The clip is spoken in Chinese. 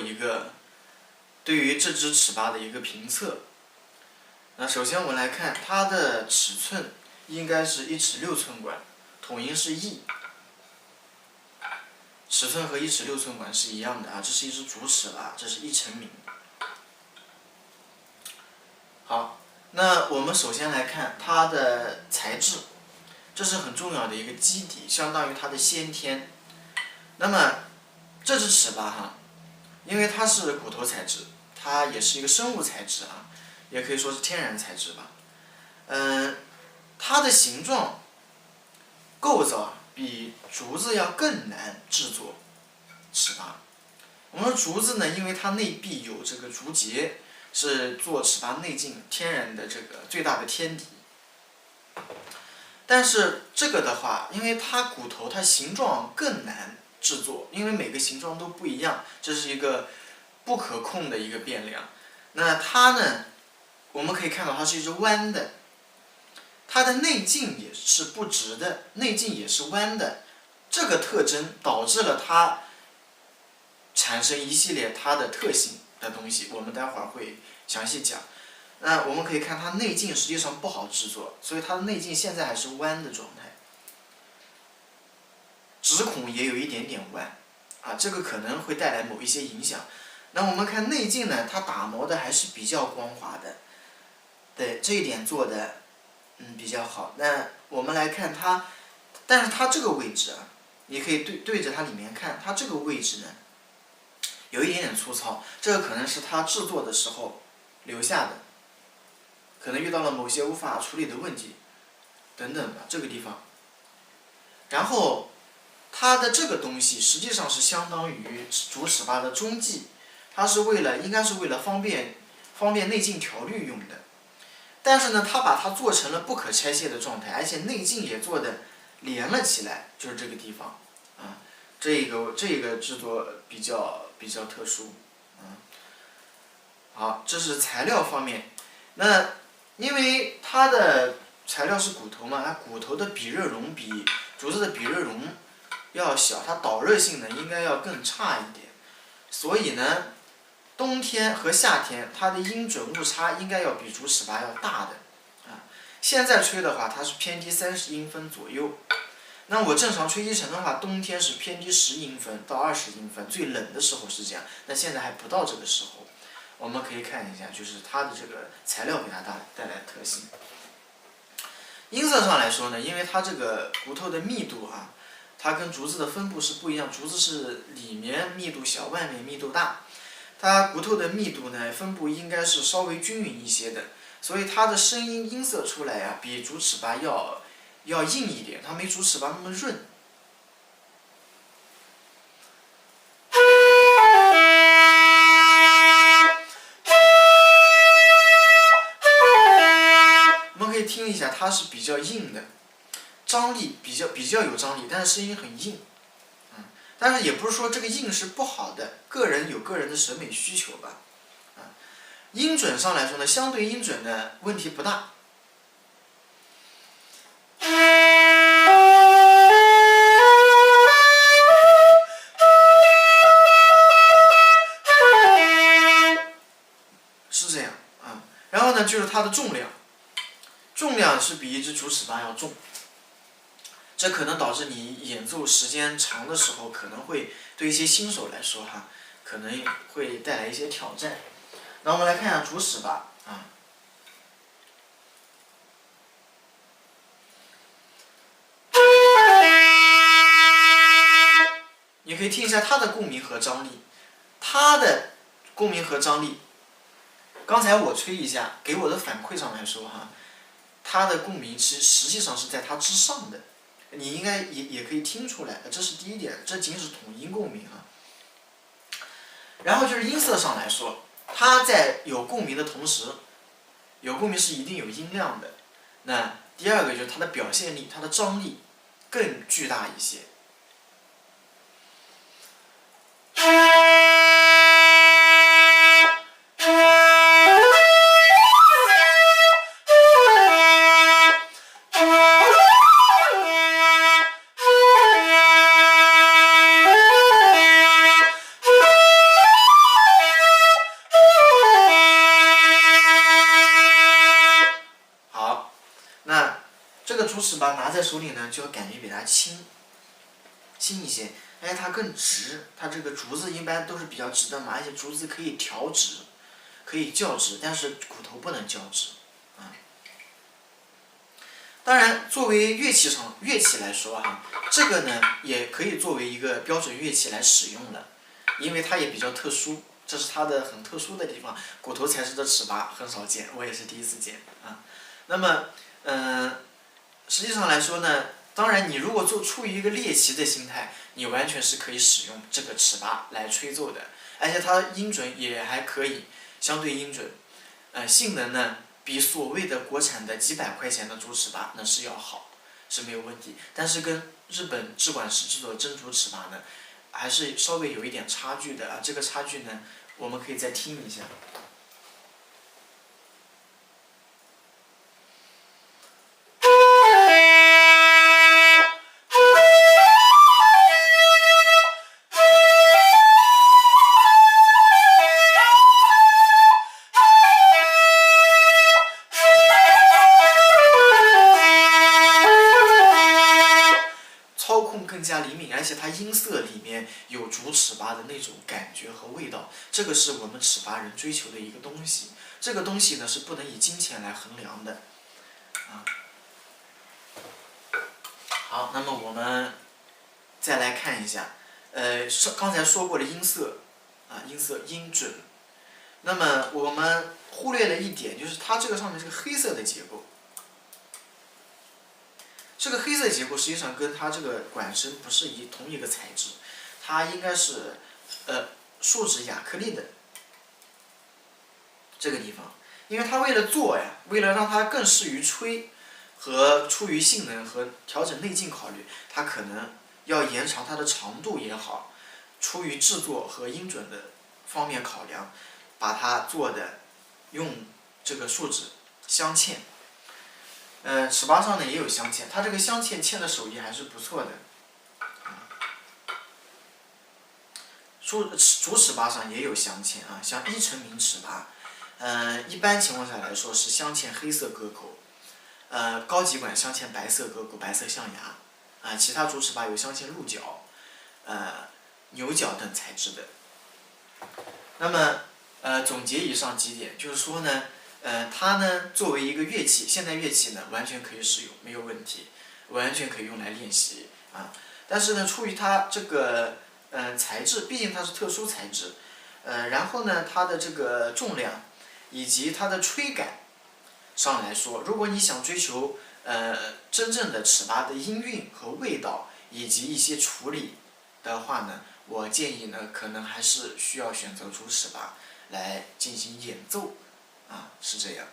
一个对于这只尺八的一个评测。那首先我们来看它的尺寸，应该是1尺6寸管，统音是 E， 尺寸和1尺6寸管是一样的啊。这是一只竹尺八，这是1成名。好，那我们首先来看它的材质，这是很重要的一个基底，相当于它的先天。那么这只尺八哈，因为它是骨头材质，它也是一个生物材质啊，也可以说是天然材质吧。它的形状构造比竹子要更难制作尺八。我们说竹子呢，因为它内壁有这个竹节，是做尺八内径天然的这个最大的天敌。但是这个的话，因为它骨头它形状更难制作，因为每个形状都不一样，这是一个不可控的一个变量。那它呢，我们可以看到它是一只弯的，它的内径也是不直的，内径也是弯的，这个特征导致了它产生一系列它的特性的东西，我们待会儿会详细讲。那我们可以看它内径实际上不好制作，所以它的内径现在还是弯的状态，指孔也有一点点弯，啊，这个可能会带来某一些影响。那我们看内径呢，它打磨的还是比较光滑的，对这一点做的比较好。那我们来看它，但是它这个位置啊，你可以对着它里面看，它这个位置呢有一点点粗糙，这个可能是它制作的时候留下的，可能遇到了某些无法处理的问题等等的这个地方。然后它的这个东西实际上是相当于竹尺八的中继，它是应该是为了方便内径调律用的。但是呢，它把它做成了不可拆卸的状态，而且内径也做的连了起来，就是这个地方啊，这个制作比较特殊啊。好，这是材料方面。那因为它的材料是骨头嘛，它骨头的比热容比竹子的比热容要小，它导热性呢应该要更差一点，所以呢，冬天和夏天它的音准误差应该要比竹尺八要大的啊。现在吹的话，它是偏低30音分左右。那我正常吹1成的话，冬天是偏低10音分到20音分，最冷的时候是这样。那现在还不到这个时候，我们可以看一下，就是它的这个材料给它带来的特性。音色上来说呢，因为它这个骨头的密度啊，它跟竹子的分布是不一样，竹子是里面密度小，外面密度大。它骨头的密度呢，分布应该是稍微均匀一些的，所以它的声音音色出来呀，比竹尺八要硬一点，它没竹尺八那么润。我们可以听一下，它是比较硬的，张力比较有张力，但是声音很硬。但是也不是说这个硬是不好的，个人有个人的审美需求吧。音准上来说呢，相对音准呢问题不大。是这样啊。然后呢，就是它的重量，重量是比一只竹尺八要重。这可能导致你演奏时间长的时候，可能会对一些新手来说哈，可能会带来一些挑战。那我们来看一下竹尺八啊，你可以听一下它的共鸣和张力，它的共鸣和张力，刚才我吹一下，给我的反馈上来说哈，它的共鸣实际上是在它之上的。你应该也可以听出来，这是第一点，这仅是统音共鸣啊。然后就是音色上来说，它在有共鸣的同时，有共鸣是一定有音量的。那第二个就是它的表现力，它的张力更巨大一些。竹尺八拿在手里呢，就要感觉比它轻一些，而且它更直，它这个竹子一般都是比较直的嘛，而且竹子可以调直，可以校直，但是骨头不能校直，啊。当然，作为乐器来说哈，这个呢也可以作为一个标准乐器来使用了，因为它也比较特殊，这是它的很特殊的地方。骨头材质的尺八很少见，我也是第一次见啊。那么，实际上来说呢，当然你如果出于一个猎奇的心态，你完全是可以使用这个尺八来吹奏的，而且它音准也还可以，相对音准，性能呢比所谓的国产的几百块钱的竹尺八那是要好，是没有问题。但是跟日本制管师制作的真竹尺八呢，还是稍微有一点差距的啊。这个差距呢，我们可以再听一下。操控更加灵敏，而且它音色里面有竹尺八的那种感觉和味道，这个是我们尺八人追求的一个东西。这个东西呢是不能以金钱来衡量的，啊。好，那么我们再来看一下，刚才说过的音色，啊，音色音准。那么我们忽略了一点，就是它这个上面是个黑色的结构。这个黑色结构实际上跟它这个管身不是同一个材质，它应该是树脂亚克力的这个地方，因为它为了做呀，为了让它更适于吹，和出于性能和调整内径考虑，它可能要延长它的长度也好，出于制作和音准的方面考量，把它做的用这个树脂镶嵌。尺八上呢也有镶嵌，它这个镶嵌嵌的手艺还是不错的。竹尺八上也有镶嵌啊，像一成名尺八，一般情况下来说是镶嵌黑色割口，高级管镶嵌白色割口、白色象牙，其他竹尺八有镶嵌鹿角、牛角等材质的。那么，总结以上几点，就是说呢。它呢作为一个乐器，现代乐器呢完全可以使用，没有问题，完全可以用来练习啊。但是呢，出于它这个材质，毕竟它是特殊材质，然后呢它的这个重量以及它的吹感上来说，如果你想追求真正的尺八的音韵和味道以及一些处理的话呢，我建议呢可能还是需要选择竹尺八来进行演奏。是这样。